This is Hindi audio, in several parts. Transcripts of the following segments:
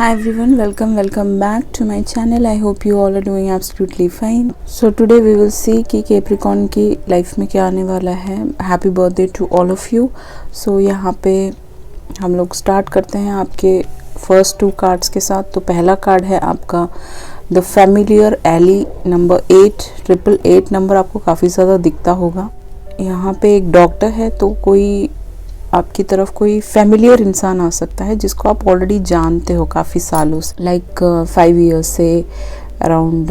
Hi everyone, welcome back to my channel. I hope you all are doing absolutely fine. So today we will see कि Capricorn की लाइफ में क्या आने वाला है. Happy birthday to all of you. So यहाँ पे हम लोग स्टार्ट करते हैं आपके फर्स्ट टू कार्ड्स के साथ. तो पहला कार्ड है आपका the familiar ally number 888 number आपको काफ़ी ज़्यादा दिखता होगा. यहाँ पे एक डॉक्टर है, तो कोई आपकी तरफ कोई फैमिलियर इंसान आ सकता है जिसको आप ऑलरेडी जानते हो काफ़ी सालों से, लाइक 5 ईयर्स से, अराउंड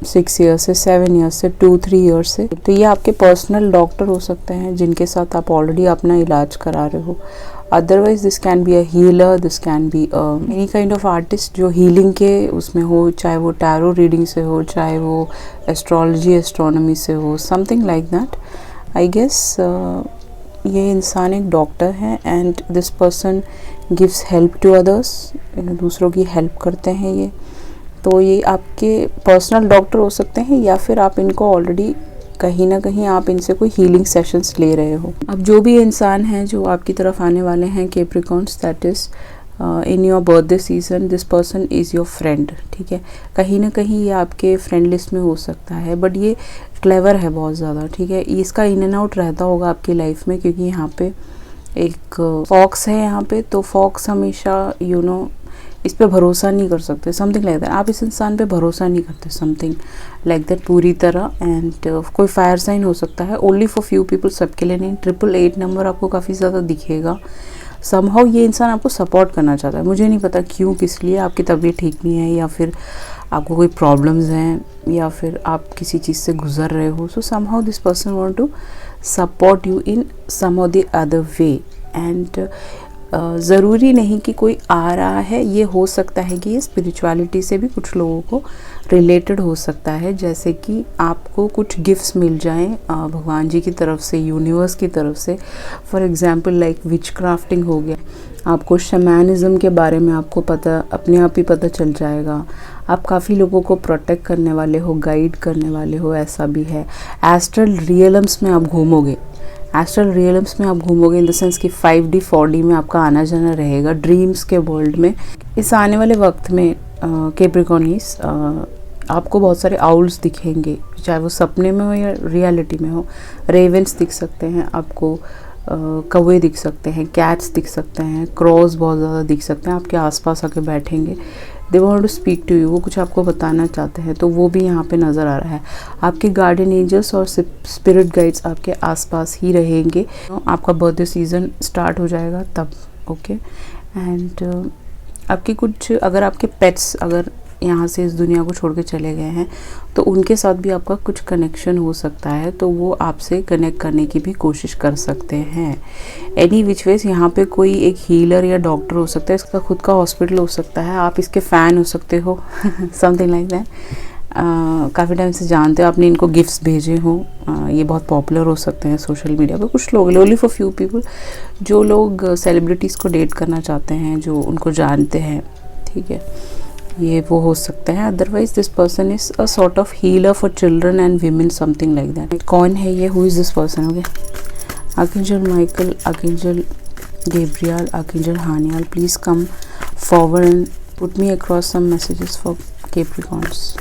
6 ईयर्स से, 7 ईयर्स से, 2-3 ईयर्स से. तो ये आपके पर्सनल डॉक्टर हो सकते हैं जिनके साथ आप ऑलरेडी अपना इलाज करा रहे हो. Otherwise this can be a healer, this can be any kind of artist जो हीलिंग के उसमें हो, चाहे वो टैरो रीडिंग से हो, चाहे वो एस्ट्रोलॉजी एस्ट्रोनॉमी से हो, something like that. I guess ये इंसान एक डॉक्टर है and this person gives help to others. दूसरों की हेल्प करते हैं ये. तो ये आपके पर्सनल डॉक्टर हो सकते हैं या फिर आप इनको ऑलरेडी कहीं ना कहीं आप इनसे कोई हीलिंग सेशंस ले रहे हो. अब जो भी इंसान हैं जो आपकी तरफ आने वाले हैं Capricorns, that is in your birthday season, this person is your friend. ठीक है, कहीं ना कहीं ये आपके फ्रेंड लिस्ट में हो सकता है, बट ये क्लेवर है बहुत ज़्यादा. ठीक है, इसका इन एंड आउट रहता होगा आपकी लाइफ में, क्योंकि यहाँ पे एक फॉक्स है यहाँ पे. तो फॉक्स हमेशा इस पे भरोसा नहीं कर सकते, समथिंग लाइक दैट. आप इस इंसान पे भरोसा नहीं करते, समथिंग लाइक दैट पूरी तरह. एंड कोई फायर साइन हो सकता है, ओनली फॉर फ्यू पीपल, सबके लिए नहीं. 888 नंबर आपको काफ़ी ज़्यादा दिखेगा. समहाउ ये इंसान आपको सपोर्ट करना चाहता है. मुझे नहीं पता क्यों, किस लिए. आपकी तबीयत ठीक नहीं है या फिर आपको कोई प्रॉब्लम्स हैं या फिर आप किसी चीज़ से गुजर रहे हो. So somehow this person want to support you in some और द अदर वे. एंड ज़रूरी नहीं कि कोई आ रहा है, ये हो सकता है कि ये स्पिरिचुअलिटी से भी कुछ लोगों को रिलेटेड हो सकता है. जैसे कि आपको कुछ गिफ्ट्स मिल जाएं भगवान जी की तरफ से, यूनिवर्स की तरफ से. For example like which crafting हो गया, आपको शमैनिज़्म के बारे में आपको पता अपने आप ही पता चल जाएगा. आप काफ़ी लोगों को प्रोटेक्ट करने वाले हो, गाइड करने वाले हो, ऐसा भी है. एस्ट्रल रियलम्स में आप घूमोगे. एस्ट्रल रियलम्स में आप घूमोगे इन द सेंस कि 5D 4D में आपका आना जाना रहेगा, ड्रीम्स के वर्ल्ड में. इस आने वाले वक्त में कैप्रिकॉर्निस आपको बहुत सारे आउल्स दिखेंगे, चाहे वो सपने में हो या रियलिटी में हो. रेवेंस दिख सकते हैं आपको, कौवे दिख सकते हैं, कैट्स दिख सकते हैं, क्रॉस बहुत ज़्यादा दिख सकते हैं, आपके आसपास आके बैठेंगे. They want to speak to you, वो कुछ आपको बताना चाहते हैं. तो वो भी यहाँ पे नज़र आ रहा है. आपके गार्डियन एंजल्स और स्पिरिट गाइड्स आपके आसपास ही रहेंगे. आपका बर्थडे सीज़न स्टार्ट हो जाएगा तब. ओके. एंड आपके कुछ, अगर आपके पेट्स अगर यहाँ से इस दुनिया को छोड़ के चले गए हैं तो उनके साथ भी आपका कुछ कनेक्शन हो सकता है, तो वो आपसे कनेक्ट करने की भी कोशिश कर सकते हैं. एनी विच वेज यहाँ पे कोई एक हीलर या डॉक्टर हो सकता है, इसका खुद का हॉस्पिटल हो सकता है, आप इसके फ़ैन हो सकते हो, समथिंग लाइक दैट. काफ़ी टाइम से जानते हो, आपने इनको गिफ्ट्स भेजे हो. ये बहुत पॉपुलर हो सकते हैं सोशल मीडिया पे. कुछ लोग, ओनली फॉर फ्यू पीपल, जो लोग सेलिब्रिटीज़ को डेट करना चाहते हैं, जो उनको जानते हैं. ठीक है, ये वो हो सकते हैं. Otherwise this person is a sort of healer for children and women, something like that. कौन है ये, who is this person? Okay, archangel Michael, archangel Gabriel, archangel Haniel, please come forward and put me across some messages for Capricorns.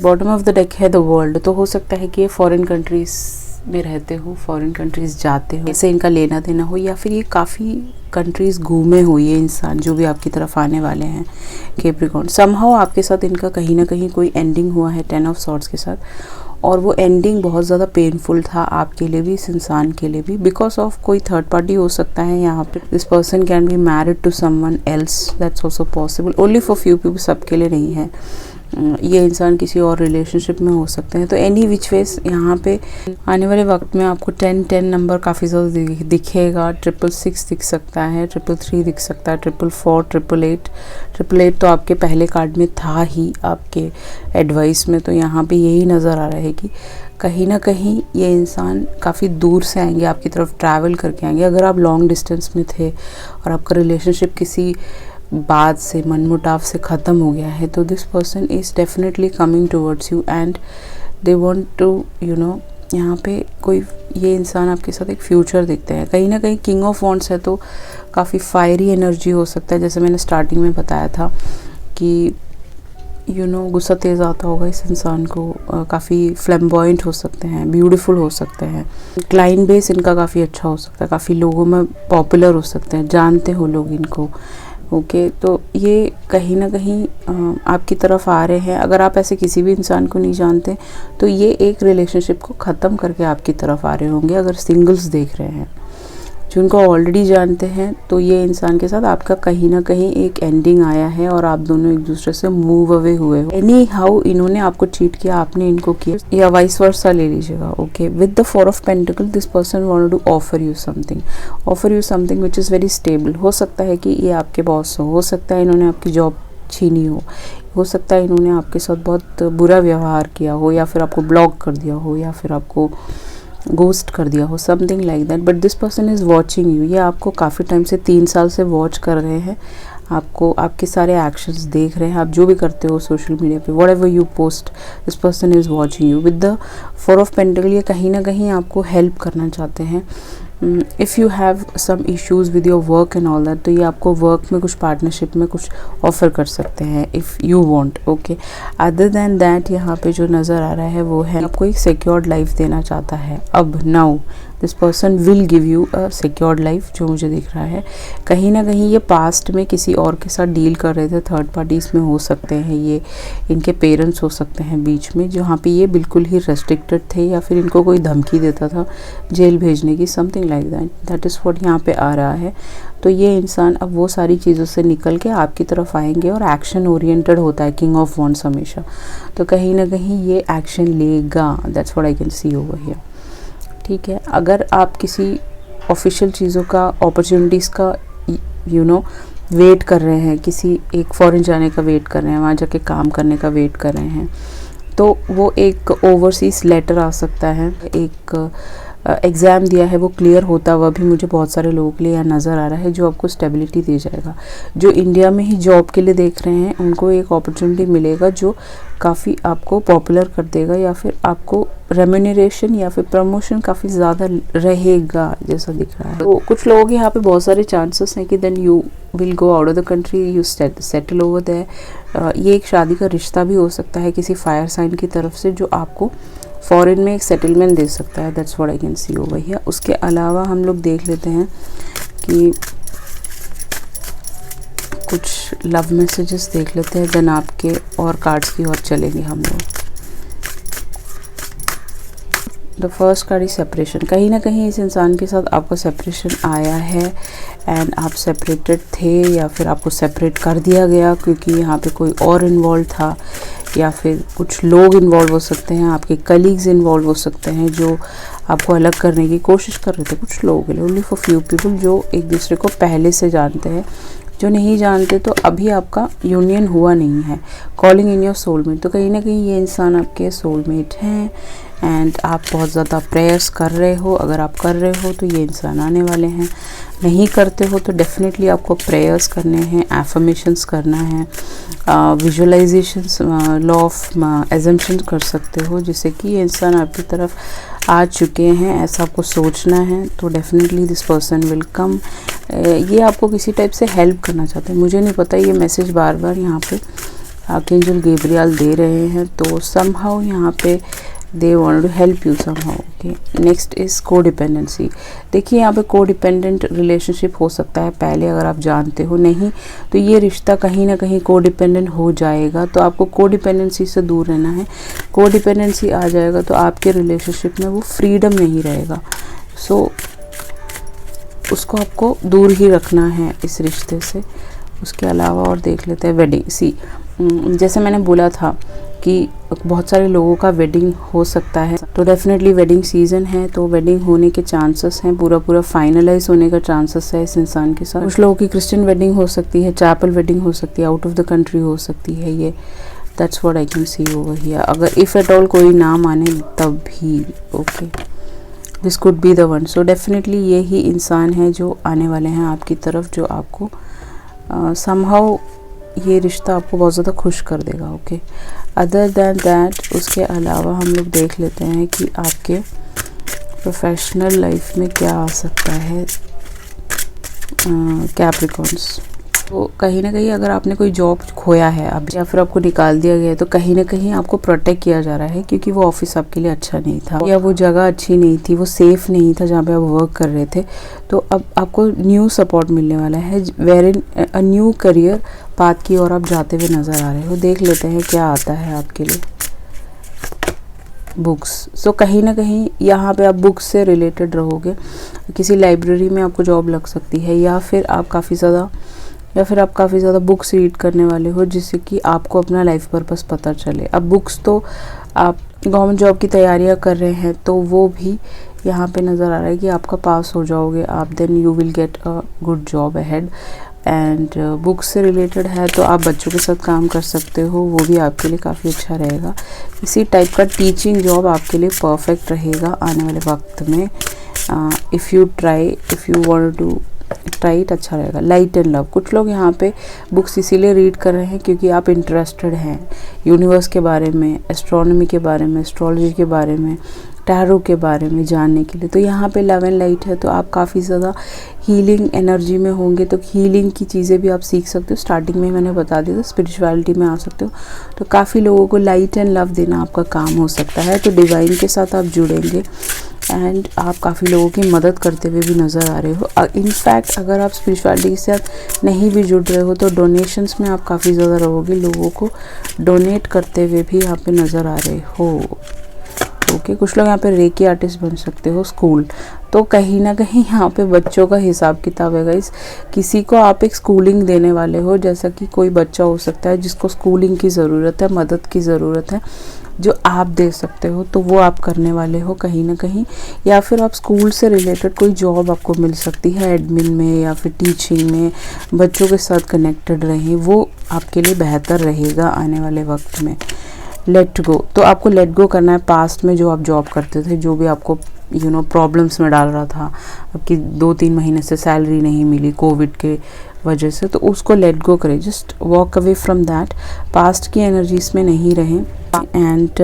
Bottom of the deck है द वर्ल्ड. तो हो सकता है कि ये फॉरेन कंट्रीज़ में रहते हो, फॉरेन कंट्रीज़ जाते हो, ऐसे इनका लेना देना हो, या फिर ये काफ़ी कंट्रीज़ घूमे हो ये इंसान जो भी आपकी तरफ आने वाले हैं कैप्रिकॉर्न. समहाउ आपके साथ इनका कहीं ना कहीं कोई एंडिंग हुआ है 10 ऑफ सॉर्ड्स के साथ, और वो एंडिंग बहुत ज़्यादा पेनफुल था आपके लिए भी, इस इंसान के लिए भी, बिकॉज ऑफ कोई थर्ड पार्टी हो सकता है यहाँ पे. This person can be married to someone else, that's also possible, only for few people, सबके लिए नहीं है. ये इंसान किसी और रिलेशनशिप में हो सकते हैं। तो एनी विच वेज यहाँ पे आने वाले वक्त में आपको 10 नंबर काफ़ी ज़्यादा दिखेगा। 666 दिख सकता है, 333 दिख सकता है, 444, 888। 888 तो आपके पहले कार्ड में था ही आपके एडवाइस में। तो यहाँ पे यही नज़र आ रहा है कि कहीं ना कहीं ये इंसान काफ़ी दूर से आएंगे, आपकी तरफ ट्रैवल करके आएंगे। अगर आप लॉन्ग डिस्टेंस में थे और आपका रिलेशनशिप किसी बात से, मनमुटाव से ख़त्म हो गया है, तो this person is definitely coming towards you and they want to यहाँ पे कोई ये इंसान आपके साथ एक फ्यूचर देखते हैं। कहीं ना कहीं किंग ऑफ वॉन्ड्स है तो काफ़ी फायरी एनर्जी हो सकता है। जैसे मैंने स्टार्टिंग में बताया था कि गुस्सा तेज़ आता होगा इस इंसान को, काफ़ी फ्लैम्बॉयंट हो सकते हैं, ब्यूटीफुल हो सकते हैं। क्लाइंट बेस इनका काफ़ी अच्छा हो सकता है, काफ़ी लोगों में पॉपुलर हो सकते हैं, जानते हो लोग इनको। ओके, तो ये कहीं ना कहीं आपकी तरफ आ रहे हैं। अगर आप ऐसे किसी भी इंसान को नहीं जानते तो ये एक रिलेशनशिप को ख़त्म करके आपकी तरफ आ रहे होंगे। अगर सिंगल्स देख रहे हैं, जिनको ऑलरेडी जानते हैं, तो ये इंसान के साथ आपका कहीं ना कहीं एक एंडिंग आया है और आप दोनों एक दूसरे से मूव अवे हुए हो। एनी हाउ इन्होंने आपको चीट किया, आपने इनको किया, या वाइस वर्सा ले लीजिएगा। Okay, with the 4 of pentacle this person wanted to offer you something which is very stable. हो सकता है कि ये आपके बॉस हो सकता है इन्होंने आपकी जॉब छीनी हो सकता है इन्होंने आपके साथ बहुत बुरा व्यवहार किया हो, या फिर आपको ब्लॉक कर दिया हो, या फिर आपको गोस्ट कर दिया हो, something like that. But this person is watching you. ये आपको काफ़ी टाइम से, 3 साल से वॉच कर रहे हैं, आपको आपके सारे एक्शंस देख रहे हैं। आप जो भी करते हो सोशल मीडिया पे, whatever you post, this person is watching you. With the 4 of pentacle ये कहीं ना कहीं आपको हेल्प करना चाहते हैं। If you have some issues with your work and all that, तो ये आपको वर्क में कुछ पार्टनरशिप में कुछ ऑफ़र कर सकते हैं if you want. Okay, other than that यहाँ पे जो नज़र आ रहा है वो है आपको एक सिक्योर्ड लाइफ देना चाहता है। अब now this person will give you a secured life, जो मुझे दिख रहा है। कहीं ना कहीं ये पास्ट में किसी और के साथ डील कर रहे थे, थर्ड पार्टीज में हो सकते हैं, ये इनके पेरेंट्स हो सकते हैं बीच में, जहाँ पे ये बिल्कुल ही रेस्ट्रिक्टेड थे, या फिर इनको कोई धमकी देता था जेल भेजने की, something like that is what यहाँ पे आ रहा है। तो ये इंसान अब वो सारी चीज़ों से निकल के आपकी तरफ आएंगे और एक्शन ओरिएंटेड होता है किंग ऑफ वॉन्ड्स हमेशा। तो कहीं ना कहीं ये एक्शन लेगा, that's what I can see over here. ठीक है, अगर आप किसी ऑफिशियल चीज़ों का, अपॉर्चुनिटीज़ का वेट कर रहे हैं, किसी एक फॉरेन जाने का वेट कर रहे हैं, वहाँ जाके काम करने का वेट कर रहे हैं, तो वो एक ओवरसीज लेटर आ सकता है। एक एग्ज़ाम दिया है वो क्लियर होता हुआ भी मुझे बहुत सारे लोगों के लिए यहाँ नज़र आ रहा है, जो आपको स्टेबिलिटी दे जाएगा। जो इंडिया में ही जॉब के लिए देख रहे हैं उनको एक अपॉर्चुनिटी मिलेगा जो काफ़ी आपको पॉपुलर कर देगा, या फिर आपको रेम्यूनरेशन या फिर प्रमोशन काफ़ी ज़्यादा रहेगा जैसा दिख रहा है। तो कुछ लोगों के यहाँ पे बहुत सारे चांसेस हैं कि then you will go out of the country, you settle over there. ये एक शादी का रिश्ता भी हो सकता है किसी फायर साइन की तरफ से, जो आपको फॉरेन में एक सेटलमेंट दे सकता है। That's what I can see over here. उसके अलावा हम लोग देख लेते हैं कि कुछ लव मैसेजेस देख लेते हैं, देन आपके और कार्ड्स की ओर चलेंगे हम लोग। The first card is separation. कहीं ना कहीं इस इंसान के साथ आपका सेपरेशन आया है एंड आप सेपरेटेड थे, या फिर आपको सेपरेट कर दिया गया क्योंकि यहाँ पे कोई और इन्वॉल्व था, या फिर कुछ लोग इन्वॉल्व हो सकते हैं, आपके कलीग्स इन्वॉल्व हो सकते हैं जो आपको अलग करने की कोशिश कर रहे थे। कुछ लोगों के लिए, ओनली फॉर फ्यू पीपल जो एक दूसरे को पहले से जानते हैं। जो नहीं जानते तो अभी आपका यूनियन हुआ नहीं है। कॉलिंग इन योर सोलमेट, तो कहीं ना कहीं ये इंसान आपके सोलमेट हैं एंड आप बहुत ज़्यादा प्रेयर्स कर रहे हो। अगर आप कर रहे हो तो ये इंसान आने वाले हैं, नहीं करते हो तो डेफिनेटली आपको प्रेयर्स करने हैं, एफर्मेशंस करना है, विजुअलाइजेशंस, लॉ ऑफ एजम्पशन कर सकते हो, जिससे कि ये इंसान आपकी तरफ आ चुके हैं, ऐसा आपको सोचना है। तो definitely this person will come. ये आपको किसी टाइप से हेल्प करना चाहते हैं, मुझे नहीं पता, ये मैसेज बार बार यहाँ पे आर्कएंजल गैब्रियल दे रहे हैं। तो समहाउ यहाँ पे they want to help you somehow. Okay, next is codependency. देखिए यहाँ पे कोडिपेंडेंट रिलेशनशिप हो सकता है पहले, अगर आप जानते हो, नहीं तो ये रिश्ता कहीं ना कहीं कोडिपेंडेंट हो जाएगा। तो आपको कोडिपेंडेंसी से दूर रहना है। कोडिपेंडेंसी आ जाएगा तो आपके रिलेशनशिप में वो फ्रीडम नहीं रहेगा, सो उसको आपको दूर ही रखना है इस रिश्ते से। उसके अलावा और देख लेते हैं वेडिंग। सी जैसे मैंने बोला था कि बहुत सारे लोगों का वेडिंग हो सकता है, तो डेफिनेटली वेडिंग सीजन है, तो वेडिंग होने के चांसेस हैं, पूरा फाइनलाइज होने का चांसेस है इस इंसान के साथ। कुछ लोगों की क्रिश्चियन वेडिंग हो सकती है, चैपल वेडिंग हो सकती है, आउट ऑफ द कंट्री हो सकती है। ये that's what I can see over here. अगर इफ एट ऑल कोई ना माने तब भी okay, this could be the one. So definitely ये ही इंसान है जो आने वाले हैं आपकी तरफ, जो आपको समहाउ ये रिश्ता आपको बहुत ज़्यादा खुश कर देगा। ओके, अदर दैन दैट उसके अलावा हम लोग देख लेते हैं कि आपके प्रोफेशनल लाइफ में क्या आ सकता है कैप्रिकॉन्स। तो कहीं ना कहीं अगर आपने कोई जॉब खोया है अब, या फिर आपको निकाल दिया गया है, तो कहीं ना कहीं आपको प्रोटेक्ट किया जा रहा है, क्योंकि वो ऑफिस आपके लिए अच्छा नहीं था, या वो जगह अच्छी नहीं थी, वो सेफ नहीं था जहाँ पे आप वर्क कर रहे थे। तो अब आपको न्यू सपोर्ट मिलने वाला है, where in a new career path की ओर आप जाते हुए नज़र आ रहे हो। देख लेते हैं क्या आता है आपके लिए। बुक्स। सो कहीं ना कहीं यहाँ पे आप बुक्स से रिलेटेड रहोगे, किसी लाइब्रेरी में आपको जॉब लग सकती है, या फिर आप काफ़ी ज़्यादा बुक्स रीड करने वाले हो, जिससे कि आपको अपना लाइफ पर्पस पता चले। अब बुक्स तो आप गवर्नमेंट जॉब की तैयारियां कर रहे हैं, तो वो भी यहाँ पे नज़र आ रहा है कि आपका पास हो जाओगे आप, then you will get a good job ahead. And books से रिलेटेड है तो आप बच्चों के साथ काम कर सकते हो, वो भी आपके लिए काफ़ी अच्छा रहेगा। इसी टाइप का टीचिंग जॉब आपके लिए परफेक्ट रहेगा आने वाले वक्त में। If you want to try it, अच्छा रहेगा। Light and love. कुछ लोग यहाँ पे बुक्स इसीलिए रीड कर रहे हैं क्योंकि आप इंटरेस्टेड हैं यूनिवर्स के बारे में, एस्ट्रोनॉमी के बारे में, एस्ट्रोलॉजी के बारे में, टैरो के बारे में जानने के लिए। तो यहाँ पे लव एंड लाइट है, तो आप काफ़ी ज़्यादा हीलिंग एनर्जी में होंगे, तो हीलिंग की चीज़ें भी आप सीख सकते हो। स्टार्टिंग में मैंने बता दिया था, स्पिरिचुअलिटी में आ सकते हो। तो काफ़ी लोगों को लाइट एंड लव देना आपका काम हो सकता है, तो डिवाइन के साथ आप जुड़ेंगे एंड आप काफ़ी लोगों की मदद करते हुए भी नज़र आ रहे हो। इनफैक्ट अगर आप स्पिरिचुअलिटी के साथ नहीं भी जुड़ रहे हो तो डोनेशंस में आप काफ़ी ज़्यादा रहोगे, लोगों को डोनेट करते हुए भी यहाँ पे नज़र आ रहे हो। ओके, कुछ लोग यहाँ पे रेकी आर्टिस्ट बन सकते हो। स्कूल, तो कहीं ना कहीं यहाँ पे बच्चों का हिसाब किताब है गाइस। किसी को आप एक स्कूलिंग देने वाले हो, जैसा कि कोई बच्चा हो सकता है जिसको स्कूलिंग की ज़रूरत है, मदद की ज़रूरत है, जो आप दे सकते हो, तो वो आप करने वाले हो कहीं ना कहीं। या फिर आप स्कूल से रिलेटेड कोई जॉब आपको मिल सकती है, एडमिन में या फिर टीचिंग में, बच्चों के साथ कनेक्टेड रहें, वो आपके लिए बेहतर रहेगा आने वाले वक्त में। लेट गो, तो आपको लेट गो करना है पास्ट में जो आप जॉब करते थे, जो भी आपको प्रॉब्लम्स में डाल रहा था, आपकी 2-3 महीने से सैलरी नहीं मिली कोविड के वजह से, तो उसको लेट गो करें। Just walk away from that, past की एनर्जीज में नहीं रहें एंड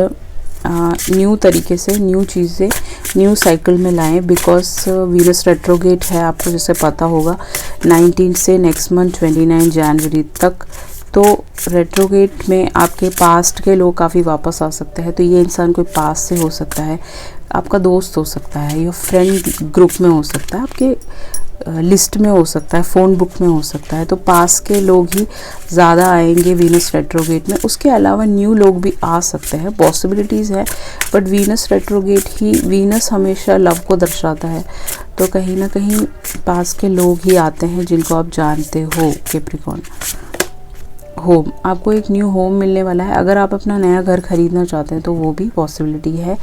न्यू तरीके से न्यू चीज़ें न्यू साइकिल में लाएं। बिकॉज वीनस रेट्रोगेट है, आपको जैसे पता होगा 19 से नेक्स्ट मंथ 29 जनवरी तक। तो रेट्रोगेट में आपके पास्ट के लोग काफ़ी वापस आ सकते हैं। तो ये इंसान कोई पास्ट से हो सकता है, आपका दोस्त हो सकता है, या फ्रेंड ग्रुप में हो सकता है, आपके लिस्ट में हो सकता है, फ़ोन बुक में हो सकता है। तो पास के लोग ही ज़्यादा आएंगे वीनस रेट्रोगेट में। उसके अलावा न्यू लोग भी आ सकते हैं, पॉसिबिलिटीज़ है, but Venus retrograde he, Venus हमेशा लव को दर्शाता है, तो कहीं ना कहीं पास के लोग ही आते हैं जिनको आप जानते हो। कैप्रिकॉर्न, होम, आपको एक न्यू होम मिलने वाला है। अगर आप अपना नया घर खरीदना चाहते हैं तो वो भी पॉसिबिलिटी है।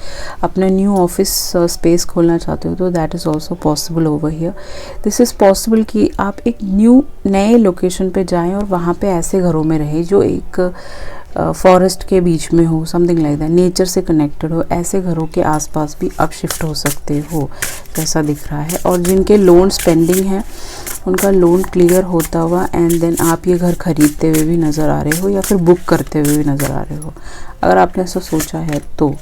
अपना न्यू ऑफिस स्पेस खोलना चाहते हो तो that is also possible over here. This is possible कि आप एक नए लोकेशन पे जाएं और वहाँ पे ऐसे घरों में रहें जो एक फॉरेस्ट के बीच में हो, समथिंग लाइक दैट, नेचर से कनेक्टेड हो। ऐसे घरों के आसपास भी आप शिफ्ट हो सकते हो, जैसा दिख रहा है। और जिनके लोन्स पेंडिंग हैं उनका लोन क्लियर होता हुआ एंड देन आप ये घर खरीदते हुए भी नज़र आ रहे हो, या फिर बुक करते हुए भी नज़र आ रहे हो, अगर आपने ऐसा सोचा है तो।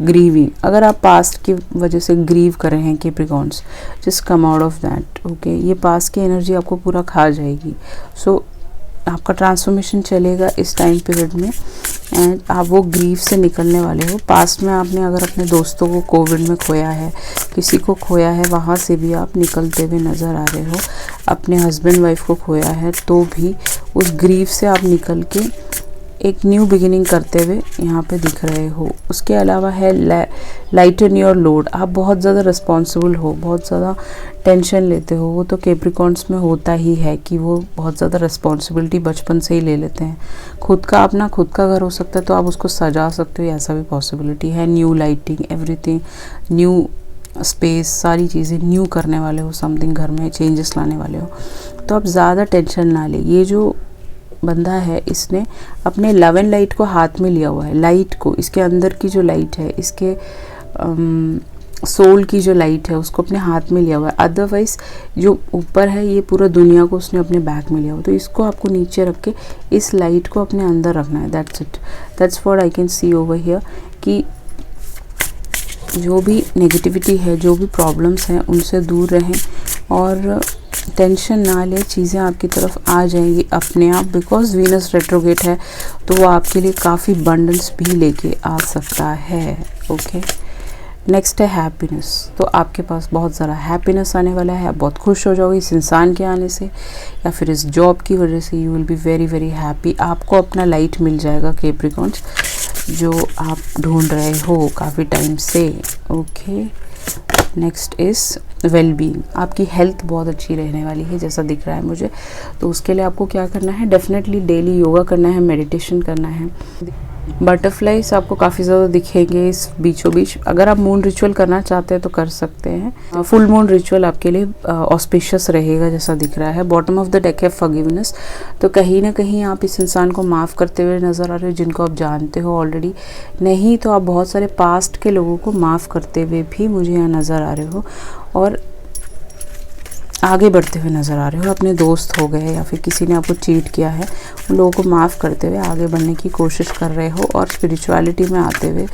ग्रीविंग, अगर आप पास्ट की वजह से ग्रीव कर रहे हैं Capricorns, just come out of that. Okay, ये पास्ट की एनर्जी आपको पूरा खा जाएगी। सो आपका ट्रांसफॉर्मेशन चलेगा इस टाइम पीरियड में एंड आप वो ग्रीफ से निकलने वाले हो। पास्ट में आपने अगर अपने दोस्तों को कोविड में खोया है, किसी को खोया है, वहाँ से भी आप निकलते हुए नज़र आ रहे हो। अपने हस्बैंड वाइफ को खोया है तो भी उस ग्रीफ से आप निकल के एक न्यू बिगिनिंग करते हुए यहाँ पे दिख रहे हो। उसके अलावा है लाइटन योर लोड, आप बहुत ज़्यादा रिस्पॉन्सिबल हो, बहुत ज़्यादा टेंशन लेते हो। वो तो कैप्रिकॉर्न्स में होता ही है कि वो बहुत ज़्यादा रिस्पॉन्सिबिलिटी बचपन से ही ले लेते हैं। खुद का अपना खुद का घर हो सकता है तो आप उसको सजा सकते हो, ऐसा भी पॉसिबिलिटी है। New lighting, everything new, space, सारी चीज़ें न्यू करने वाले हो, समथिंग घर में चेंजेस लाने वाले हो, तो आप ज़्यादा टेंशन ना ले। ये जो बंदा है इसने अपने लव एंड लाइट को हाथ में लिया हुआ है, लाइट को, इसके अंदर की जो लाइट है, इसके सोल की जो लाइट है उसको अपने हाथ में लिया हुआ है। अदरवाइज जो ऊपर है ये पूरा दुनिया को उसने अपने बैग में लिया हुआ, तो इसको आपको नीचे रख के इस लाइट को अपने अंदर रखना है। That's it, that's what I can see over here कि जो भी नेगेटिविटी है, जो भी प्रॉब्लम्स हैं उनसे दूर रहें और टेंशन ना ले, चीज़ें आपकी तरफ आ जाएंगी अपने आप, बिकॉज वीनस रेट्रोगेट है तो वो आपके लिए काफ़ी बंडल्स भी लेके आ सकता है। ओके, नेक्स्ट है हैप्पीनेस। तो आपके पास बहुत ज़्यादा हैप्पीनेस आने वाला है, आप बहुत खुश हो जाओगे इस इंसान के आने से या फिर इस जॉब की वजह से। You will be very very happy, आपको अपना लाइट मिल जाएगा कैप्रिकॉर्न्स, जो आप ढूंढ रहे हो काफ़ी टाइम से। Okay, next is well being, आपकी हेल्थ बहुत अच्छी रहने वाली है जैसा दिख रहा है मुझे। तो उसके लिए आपको क्या करना है, डेफिनेटली डेली योगा करना है, मेडिटेशन करना है। बटरफ्लाइज आपको काफ़ी ज़्यादा दिखेंगे इस बीचों बीच। अगर आप मून रिचुअल करना चाहते हैं तो कर सकते हैं। फुल मून रिचुअल आपके लिए ऑस्पिशियस रहेगा जैसा दिख रहा है। बॉटम ऑफ द डेक है फॉरगिवनेस, तो कहीं ना कहीं आप इस इंसान को माफ़ करते हुए नज़र आ रहे हो जिनको आप जानते हो ऑलरेडी। नहीं तो आप बहुत सारे पास्ट के लोगों को माफ़ करते हुए भी मुझे यहाँ नज़र आ रहे हो और आगे बढ़ते हुए नज़र आ रहे हो। अपने दोस्त हो गए या फिर किसी ने आपको चीट किया है, उन लोगों को माफ़ करते हुए आगे बढ़ने की कोशिश कर रहे हो और स्पिरिचुअलिटी में आते हुए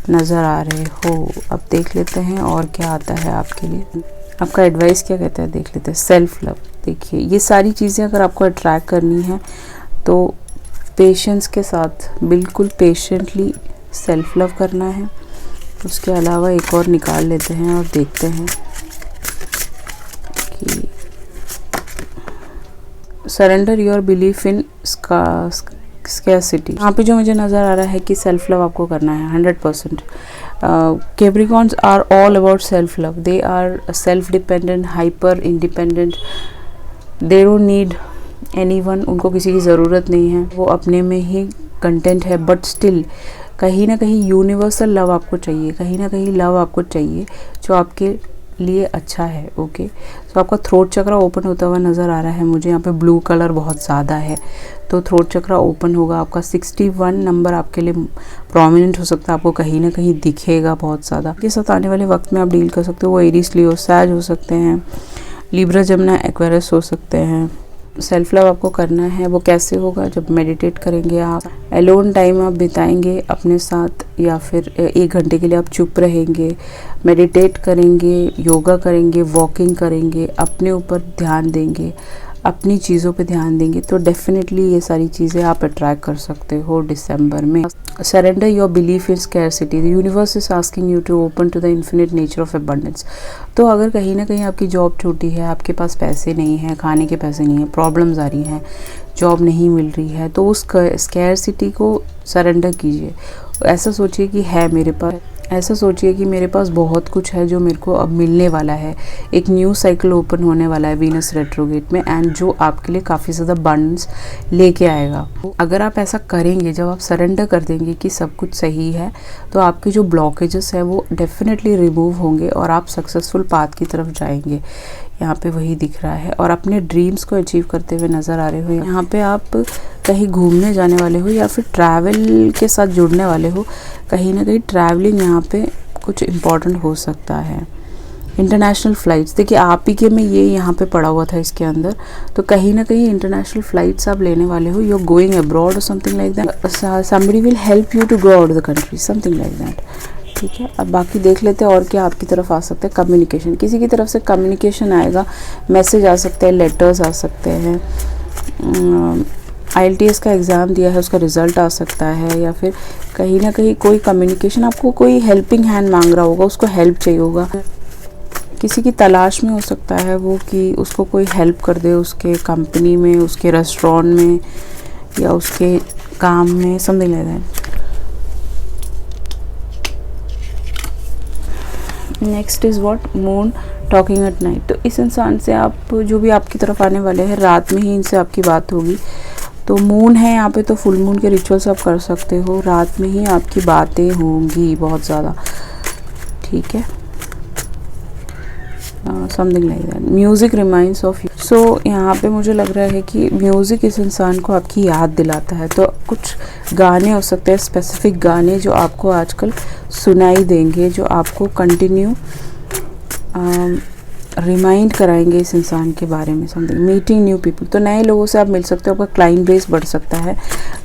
नज़र आ रहे हो। अब देख लेते हैं और क्या आता है आपके लिए। आपका एडवाइस क्या कहता है देख लेते हैं। सेल्फ लव, देखिए ये सारी चीज़ें अगर आपको अट्रैक्ट करनी है तो पेशेंस के साथ, बिल्कुल पेशेंटली सेल्फ लव करना है। उसके अलावा एक और निकाल लेते हैं और देखते हैं कि surrender your belief in scarcity. यहाँ पे जो मुझे नज़र आ रहा है कि सेल्फ लव आपको करना है 100%। Capricorns are all about self love, they are self dependent, hyper independent, they don't need anyone, उनको किसी की ज़रूरत नहीं है, वो अपने में ही कंटेंट है। बट स्टिल कहीं ना कहीं यूनिवर्सल लव आपको चाहिए, कहीं ना कहीं लव आपको चाहिए जो आपके लिए अच्छा है। ओके, तो आपका थ्रोट चक्रा ओपन होता हुआ नज़र आ रहा है मुझे। यहाँ पे ब्लू कलर बहुत ज़्यादा है तो थ्रोट चक्रा ओपन होगा आपका। 61 नंबर आपके लिए प्रोमिनेंट हो सकता है, आपको कहीं ना कहीं दिखेगा बहुत ज़्यादा। के साथ आने वाले वक्त में आप डील कर सकते हो। वो एरीज, लियो, सैज हो सकते हैं, लिब्रा, जमुना, एक्वेरियस हो सकते हैं। सेल्फ लव आपको करना है, वो कैसे होगा, जब मेडिटेट करेंगे आप, एलोन टाइम आप बिताएंगे अपने साथ, या फिर 1 घंटे के लिए आप चुप रहेंगे, मेडिटेट करेंगे, योगा करेंगे, वॉकिंग करेंगे, अपने ऊपर ध्यान देंगे, अपनी चीज़ों पे ध्यान देंगे, तो डेफिनेटली ये सारी चीज़ें आप अट्रैक्ट कर सकते हो दिसंबर में। Surrender your belief in scarcity, the universe is asking you to open to the infinite nature of abundance. तो अगर कहीं ना कहीं आपकी जॉब छोटी है, आपके पास पैसे नहीं हैं, खाने के पैसे नहीं हैं, प्रॉब्लम्स आ रही हैं, जॉब नहीं मिल रही है, तो उस स्कैरसिटी को सरेंडर कीजिए। ऐसा सोचिए कि है मेरे पास, ऐसा सोचिए कि मेरे पास बहुत कुछ है जो मेरे को अब मिलने वाला है। एक न्यू साइकिल ओपन होने वाला है वीनस रेट्रोगेट में, एंड जो आपके लिए काफ़ी ज़्यादा बंडल्स लेके आएगा। अगर आप ऐसा करेंगे, जब आप सरेंडर कर देंगे कि सब कुछ सही है, तो आपके जो ब्लॉकेजेस है वो डेफिनेटली रिमूव होंगे और आप सक्सेसफुल पाथ की तरफ जाएंगे। यहाँ पे वही दिख रहा है और अपने ड्रीम्स को अचीव करते हुए नज़र आ रहे हो। यहाँ पे आप कहीं घूमने जाने वाले हो या फिर ट्रैवल के साथ जुड़ने वाले हो। कहीं ना कहीं ट्रैवलिंग यहाँ पे कुछ इम्पॉर्टेंट हो सकता है। इंटरनेशनल फ़्लाइट्स, देखिए आप ही के में ये यहाँ पे पड़ा हुआ था इसके अंदर, तो कहीं ना कहीं इंटरनेशनल फ़्लाइट्स आप लेने वाले हो। यू आर गोइंग अब्रॉड और something like that. Somebody will help you to go out the country, something like that. ठीक है, अब बाकी देख लेते हैं और क्या आपकी तरफ आ सकता है। कम्युनिकेशन, किसी की तरफ से कम्युनिकेशन आएगा, मैसेज आ सकते हैं, लेटर्स आ सकते हैं। IELTS का एग्ज़ाम दिया है उसका रिज़ल्ट आ सकता है, या फिर कहीं ना कहीं कोई कम्युनिकेशन, आपको कोई हेल्पिंग हैंड मांग रहा होगा, उसको हेल्प चाहिए होगा। किसी की तलाश में हो सकता है वो कि उसको कोई हेल्प कर दे उसके कंपनी में, उसके रेस्टोरेंट में, या उसके काम में, something like that. Next is what, moon talking at night. तो इस इंसान से आप जो भी आपकी तरफ आने वाले हैं, रात में ही इनसे आपकी बात होगी। तो मून है यहाँ पे, तो फुल मून के रिचुअल्स आप कर सकते हो, रात में ही आपकी बातें होंगी बहुत ज़्यादा, ठीक है, something like that. Music reminds of you. So यहाँ पे मुझे लग रहा है कि म्यूज़िक इस इंसान को आपकी याद दिलाता है। तो कुछ गाने हो सकते हैं, स्पेसिफिक गाने जो आपको आजकल सुनाई देंगे, जो आपको कंटिन्यू रिमाइंड कराएंगे इस इंसान के बारे में, समथिंग। मीटिंग न्यू पीपल, तो नए लोगों से आप मिल सकते हो, आपका क्लाइंट बेस बढ़ सकता है,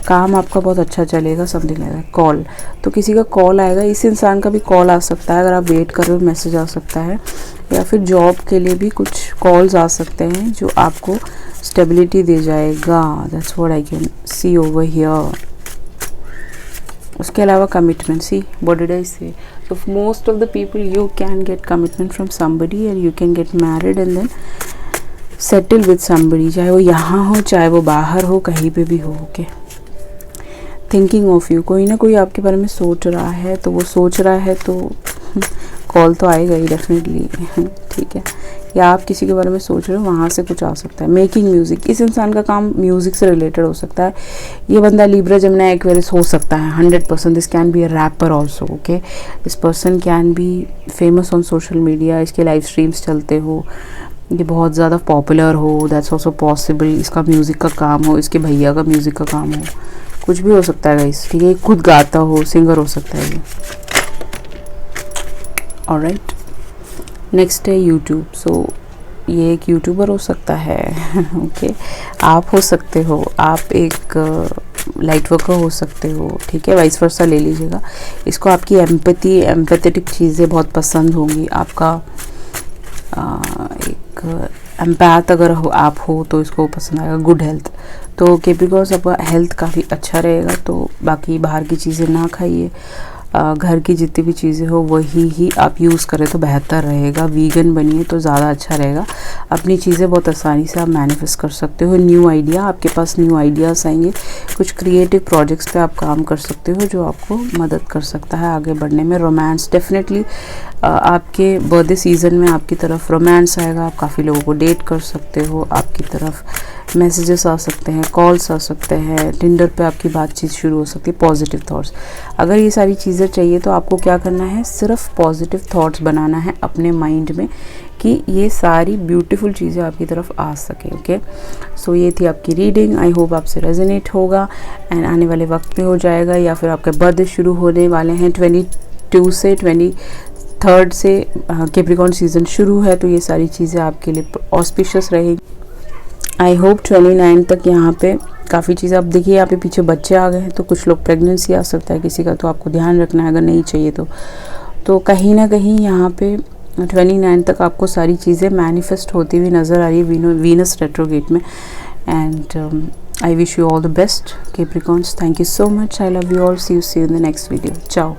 काम आपका बहुत अच्छा चलेगा, समथिंग लाइक दैट। कॉल, तो किसी का कॉल आएगा, इस इंसान का भी कॉल आ सकता है, अगर आप वेट कर रहे हो मैसेज आ सकता है, या फिर जॉब के लिए भी कुछ कॉल्स आ सकते हैं जो आपको स्टेबिलिटी दे जाएगा। That's what I can see over here. उसके अलावा commitment, see what did I से, so most of the people you can get commitment from somebody and you can get married and then settle with somebody, चाहे वो यहाँ हो चाहे वो बाहर हो, कहीं पे भी हो। ओके, थिंकिंग ऑफ यू, कोई ना कोई आपके बारे में सोच रहा है, तो वो सोच रहा है तो कॉल तो आएगा ही डेफिनेटली, ठीक है, या आप किसी के बारे में सोच रहे हो, वहाँ से कुछ आ सकता है। मेकिंग म्यूज़िक, इस इंसान का काम म्यूज़िक से रिलेटेड हो सकता है। ये बंदा लिब्रा जेमिनी एक्वेरियस हो सकता है 100%। This can be a rapper also. Okay, this person can B famous on social media, इसके लाइव स्ट्रीम्स चलते हो, ये बहुत ज़्यादा पॉपुलर हो, दैट्स ऑल्सो पॉसिबल। इसका म्यूज़िक का काम हो, इसके भैया का म्यूज़िक का काम हो, कुछ भी हो सकता है गाइस, ठीक है, खुद गाता हो, सिंगर हो सकता है ये। ऑलराइट, नेक्स्ट है यूट्यूब। सो ये एक यूट्यूबर हो सकता है, ओके, आप हो सकते हो, आप एक लाइट वर्कर हो सकते हो, ठीक है, वाइस वर्सा ले लीजिएगा। इसको आपकी एम्पैथेटिक चीज़ें बहुत पसंद होंगी, आपका एक एम्पैथ अगर हो आप हो तो इसको पसंद आएगा। गुड हेल्थ, तो कैप्रिकॉर्न्स आपका हेल्थ काफ़ी अच्छा रहेगा, तो बाकी बाहर की चीज़ें ना खाइए, घर की जितनी भी चीज़ें हो वही ही आप यूज़ करें तो बेहतर रहेगा। वीगन बनिए तो ज़्यादा अच्छा रहेगा। अपनी चीज़ें बहुत आसानी से आप मैनिफेस्ट कर सकते हो। न्यू आइडिया, आपके पास न्यू आइडियाज़ आएंगे, कुछ क्रिएटिव प्रोजेक्ट्स पे आप काम कर सकते हो जो आपको मदद कर सकता है आगे बढ़ने में। रोमांस, डेफिनेटली आपके बर्थडे सीज़न में आपकी तरफ रोमांस आएगा, आप काफ़ी लोगों को डेट कर सकते हो, आपकी तरफ मैसेजेस आ सकते हैं, कॉल्स आ सकते हैं, टिंडर पे आपकी बातचीत शुरू हो सकती है। पॉजिटिव थॉट्स, अगर ये सारी चीज़ें चाहिए तो आपको क्या करना है, सिर्फ पॉजिटिव थॉट्स बनाना है अपने माइंड में कि ये सारी ब्यूटीफुल चीज़ें आपकी तरफ आ सके। ओके, सो ये थी आपकी रीडिंग। आई होप आपसे रेजोनेट होगा एंड आने वाले वक्त में हो जाएगा, या फिर आपके बर्थडे शुरू होने वाले हैं 22 से 23 से कैप्रिकॉर्न सीज़न शुरू है, तो ये सारी चीज़ें आपके लिए ऑस्पिशियस रहेगी। आई होप 29 तक यहाँ पे काफ़ी चीज़ें, आप देखिए यहाँ पे पीछे बच्चे आ गए हैं, तो कुछ लोग प्रेगनेंसी आ सकता है किसी का, तो आपको ध्यान रखना है अगर नहीं चाहिए तो कहीं ना कहीं यहाँ पे 29 तक आपको सारी चीज़ें मैनिफेस्ट होती हुई नज़र आ रही है वीनस रेट्रोगेट में। And I wish you all the best Capricorns. Thank you so much, I love you all, see you in the next video, चाओ।